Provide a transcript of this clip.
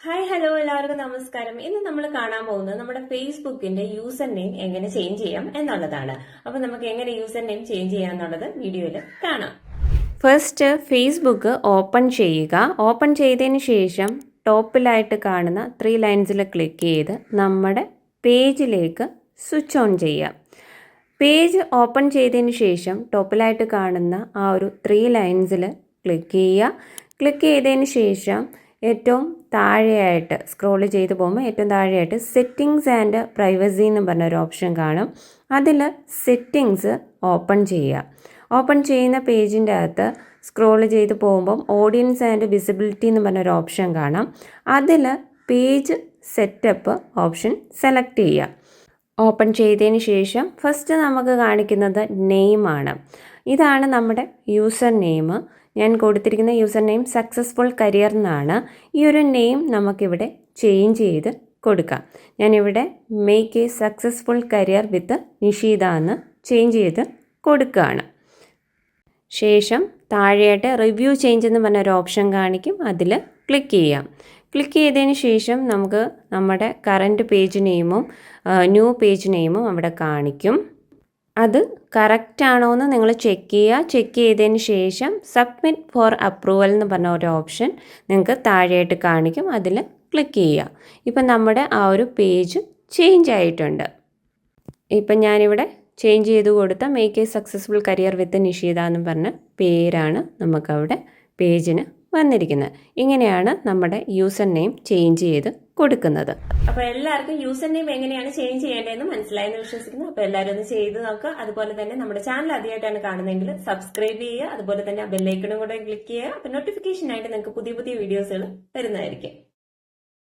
Hi hello എല്ലാവർക്കും നമസ്കാരം. ഇന്ന് നമ്മൾ കാണാൻ പോകുന്നത് നമ്മുടെ ഫേസ്ബുക്കിന്റെ യൂസർ നെയിം എങ്ങനെ ചേഞ്ച് ചെയ്യാം എന്നുള്ളതാണ്. അപ്പൊ നമുക്ക് എങ്ങനെ യൂസർ നെയിം ചേഞ്ച് ചെയ്യാം എന്നുള്ളത് വീഡിയോയിൽ കാണാം. ഫസ്റ്റ് ഫേസ്ബുക്ക് ഓപ്പൺ ചെയ്യുക. ഓപ്പൺ ചെയ്തതിന് ശേഷം ടോപ്പിലായിട്ട് കാണുന്ന 3 ലൈൻസിൽ ക്ലിക്ക് ചെയ്ത് നമ്മുടെ പേജിലേക്ക് സ്വിച്ച് ഓൺ ചെയ്യാം. പേജ് ഓപ്പൺ ചെയ്തതിന് ശേഷം ടോപ്പിലായിട്ട് കാണുന്ന ആ ഒരു 3 ലൈൻസിൽ ക്ലിക്ക് ചെയ്യുക. ക്ലിക്ക് ചെയ്തതിന് ശേഷം ഏറ്റവും താഴെയായിട്ട് സ്ക്രോൾ ചെയ്ത് പോകുമ്പോൾ ഏറ്റവും താഴെയായിട്ട് സെറ്റിങ്സ് ആൻഡ് പ്രൈവസി എന്ന് പറഞ്ഞൊരു ഓപ്ഷൻ കാണും. അതിൽ സെറ്റിങ്സ് ഓപ്പൺ ചെയ്യുക. ഓപ്പൺ ചെയ്യുന്ന പേജിൻ്റെ അകത്ത് സ്ക്രോൾ ചെയ്ത് പോകുമ്പം ഓഡിയൻസ് ആൻഡ് വിസിബിലിറ്റി എന്ന് പറഞ്ഞൊരു ഓപ്ഷൻ കാണാം. അതിൽ പേജ് സെറ്റപ്പ് ഓപ്ഷൻ സെലക്ട് ചെയ്യുക. ഓപ്പൺ ചെയ്തതിന് ശേഷം ഫസ്റ്റ് നമുക്ക് കാണിക്കുന്നത് നെയിമാണ്. ഇതാണ് നമ്മുടെ യൂസർ നെയിം. ഞാൻ കൊടുത്തിരിക്കുന്ന യൂസർ നെയിം സക്സസ്ഫുൾ കരിയർ എന്നാണ്. ഈ ഒരു നെയിം നമുക്കിവിടെ ചേഞ്ച് ചെയ്ത് കൊടുക്കാം. ഞാനിവിടെ make a successful career with Nisheetha എന്ന് ചേഞ്ച് ചെയ്ത് കൊടുക്കുകയാണ്. ശേഷം താഴെയായിട്ട് റിവ്യൂ ചേഞ്ച് എന്ന് പറഞ്ഞൊരു ഓപ്ഷൻ കാണിക്കും. അതിൽ ക്ലിക്ക് ചെയ്യാം. ക്ലിക്ക് ചെയ്തതിന് ശേഷം നമുക്ക് നമ്മുടെ കറൻറ്റ് പേജ് നെയിമും ന്യൂ പേജ് നെയിമും അവിടെ കാണിക്കും. അത് കറക്റ്റ് ആണോ എന്ന് നിങ്ങൾ ചെക്ക് ചെയ്യുക. ചെക്ക് ചെയ്തതിന് ശേഷം സബ്മിറ്റ് ഫോർ അപ്രൂവൽ എന്ന് പറഞ്ഞ ഒരു ഓപ്ഷൻ നിങ്ങൾക്ക് താഴെയായിട്ട് കാണിക്കും. അതിൽ ക്ലിക്ക് ചെയ്യുക. ഇപ്പം നമ്മുടെ ആ ഒരു പേജ് ചേഞ്ച് ആയിട്ടുണ്ട്. ഇപ്പം ഞാനിവിടെ ചേഞ്ച് ചെയ്ത് കൊടുത്ത make a successful career with Nisheetha എന്ന് പറഞ്ഞ പേരാണ് നമുക്കവിടെ പേജിന് വന്നിരിക്കുന്നത്. ഇങ്ങനെയാണ് നമ്മുടെ യൂസർ നെയിം ചേഞ്ച് ചെയ്ത് കൊടുക്കുന്നത്. അപ്പൊ എല്ലാവർക്കും യൂസർ നെയിം എങ്ങനെയാണ് ചേഞ്ച് ചെയ്യേണ്ടതെന്ന് മനസ്സിലായെന്ന് വിശ്വസിക്കുന്നു. അപ്പൊ എല്ലാവരും ഒന്ന് ചെയ്ത് നോക്കുക. അതുപോലെ തന്നെ നമ്മുടെ ചാനൽ ആദ്യമായിട്ടാണ് കാണുന്നതെങ്കിൽ സബ്സ്ക്രൈബ് ചെയ്യുക. അതുപോലെ തന്നെ ബെല്ലൈക്കണും കൂടെ ക്ലിക്ക് ചെയ്യുക. അപ്പൊ നോട്ടിഫിക്കേഷൻ ആയിട്ട് നിങ്ങൾക്ക് പുതിയ പുതിയ വീഡിയോസുകൾ വരുന്നതായിരിക്കും.